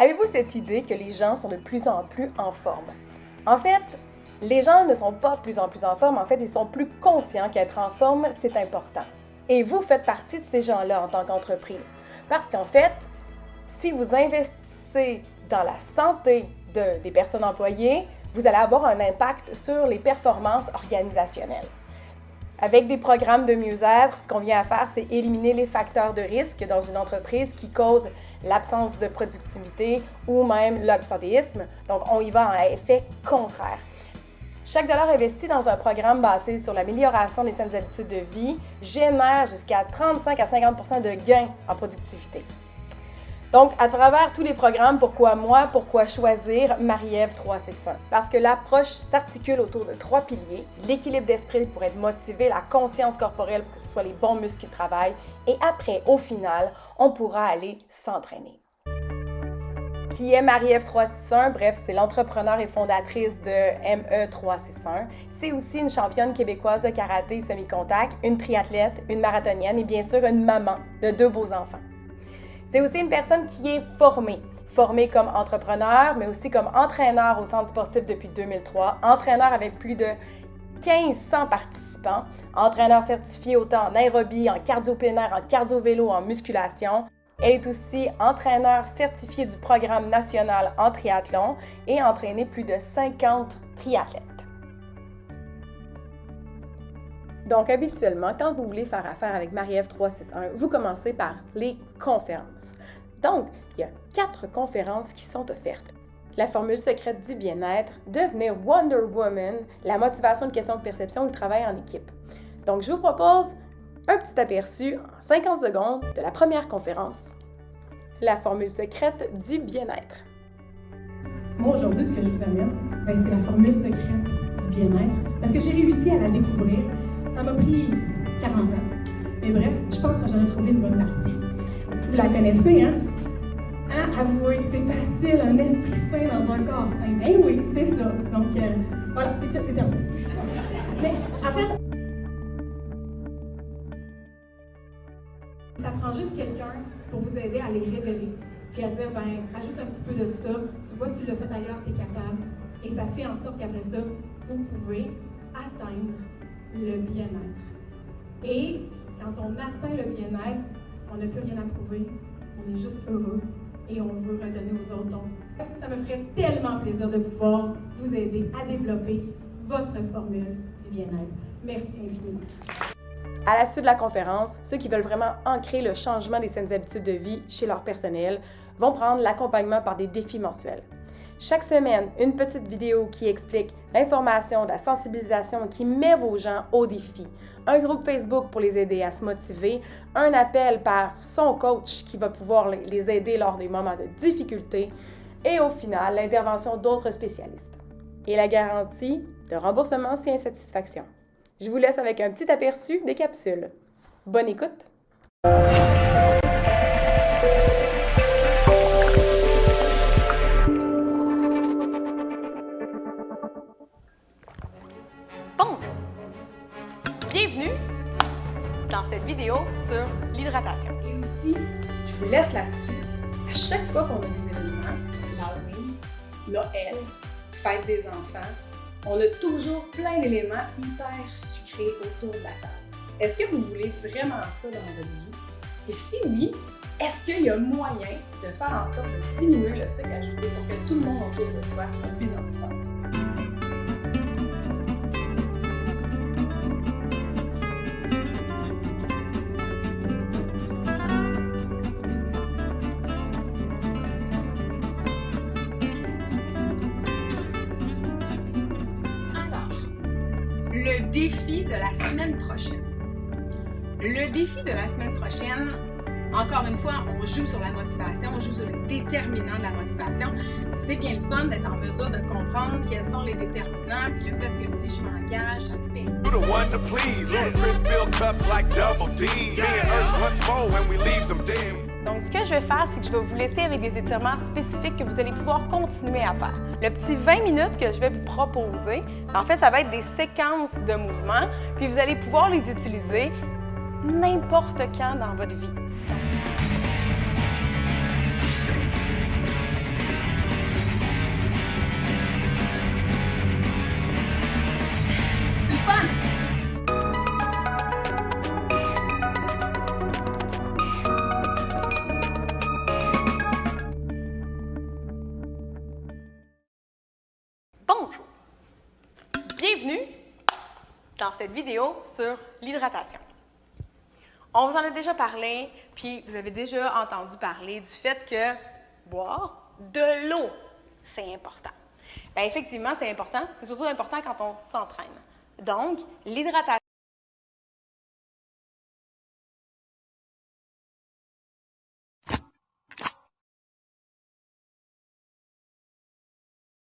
Avez-vous cette idée que les gens sont de plus en plus en forme? En fait, les gens ne sont pas de plus en plus en forme, en fait, ils sont plus conscients qu'être en forme, c'est important. Et vous faites partie de ces gens-là en tant qu'entreprise. Parce qu'en fait, si vous investissez dans la santé des personnes employées, vous allez avoir un impact sur les performances organisationnelles. Avec des programmes de mieux-être, ce qu'on vient à faire, c'est éliminer les facteurs de risque dans une entreprise qui causent l'absence de productivité ou même l'absentéisme. Donc, on y va à effet contraire. Chaque dollar investi dans un programme basé sur l'amélioration des saines habitudes de vie génère jusqu'à 35 à 50 % de gains en productivité. Donc, à travers tous les programmes, pourquoi choisir Marie-Ève 361? Parce que l'approche s'articule autour de 3 piliers: l'équilibre d'esprit pour être motivé, la conscience corporelle pour que ce soit les bons muscles qui travaillent, et après, au final, on pourra aller s'entraîner. Qui est Marie-Ève 361? Bref, c'est l'entrepreneur et fondatrice de ME 361. C'est aussi une championne québécoise de karaté semi-contact, une triathlète, une marathonienne et bien sûr une maman de 2 beaux enfants. C'est aussi une personne qui est formée comme entrepreneur, mais aussi comme entraîneur au centre sportif depuis 2003, entraîneur avec plus de 1500 participants, entraîneur certifié autant en aérobie, en cardio plein air, en cardio-vélo, en musculation. Elle est aussi entraîneur certifié du programme national en triathlon et a entraîné plus de 50 triathlètes. Donc, habituellement, quand vous voulez faire affaire avec Marie-Ève 361, vous commencez par les conférences. Donc, il y a 4 conférences qui sont offertes. La formule secrète du bien-être, devenir Wonder Woman, la motivation, une question de perception, le travail en équipe. Donc, je vous propose un petit aperçu en 50 secondes de la première conférence, la formule secrète du bien-être. Moi, aujourd'hui, ce que je vous amène, c'est la formule secrète du bien-être, parce que j'ai réussi à la découvrir. Ça m'a pris 40 ans. Mais bref, je pense que j'en ai trouvé une bonne partie. Vous la connaissez, hein? Avouez, c'est facile, un esprit sain dans un corps sain. Eh oui, c'est ça. Donc, voilà, c'est terminé. Mais en fait, ça prend juste quelqu'un pour vous aider à les révéler. Puis à dire, ajoute un petit peu de ça. Tu vois, tu l'as fait ailleurs, tu es capable. Et ça fait en sorte qu'après ça, vous pouvez atteindre le bien-être. Et quand on atteint le bien-être, on n'a plus rien à prouver. On est juste heureux et on veut redonner aux autres. Donc, ça me ferait tellement plaisir de pouvoir vous aider à développer votre formule du bien-être. Merci infiniment. À la suite de la conférence, ceux qui veulent vraiment ancrer le changement des saines habitudes de vie chez leur personnel vont prendre l'accompagnement par des défis mensuels. Chaque semaine, une petite vidéo qui explique l'information, la sensibilisation, qui met vos gens au défi. Un groupe Facebook pour les aider à se motiver. Un appel par son coach qui va pouvoir les aider lors des moments de difficulté. Et au final, l'intervention d'autres spécialistes. Et la garantie de remboursement si insatisfaction. Je vous laisse avec un petit aperçu des capsules. Bonne écoute! Bienvenue dans cette vidéo sur l'hydratation. Et aussi, je vous laisse là-dessus. À chaque fois qu'on a des événements, Halloween, Noël, fête des enfants, on a toujours plein d'éléments hyper sucrés autour de la table. Est-ce que vous voulez vraiment ça dans votre vie? Et si oui, est-ce qu'il y a moyen de faire en sorte de diminuer le sucre ajouté pour que tout le monde autour de soi puisse en santé? Le défi de la semaine prochaine. Le défi de la semaine prochaine, encore une fois, on joue sur la motivation, on joue sur les déterminants de la motivation. C'est bien le fun d'être en mesure de comprendre quels sont les déterminants, puis le fait que si je m'engage, ça me paye. Donc, ce que je vais faire, c'est que je vais vous laisser avec des étirements spécifiques que vous allez pouvoir continuer à faire. Le petit 20 minutes que je vais vous proposer, en fait, ça va être des séquences de mouvements, puis vous allez pouvoir les utiliser n'importe quand dans votre vie. dans cette vidéo sur l'hydratation. On vous en a déjà parlé, puis vous avez déjà entendu parler du fait que boire de l'eau, c'est important. Bien, effectivement, c'est important. C'est surtout important quand on s'entraîne. Donc, l'hydratation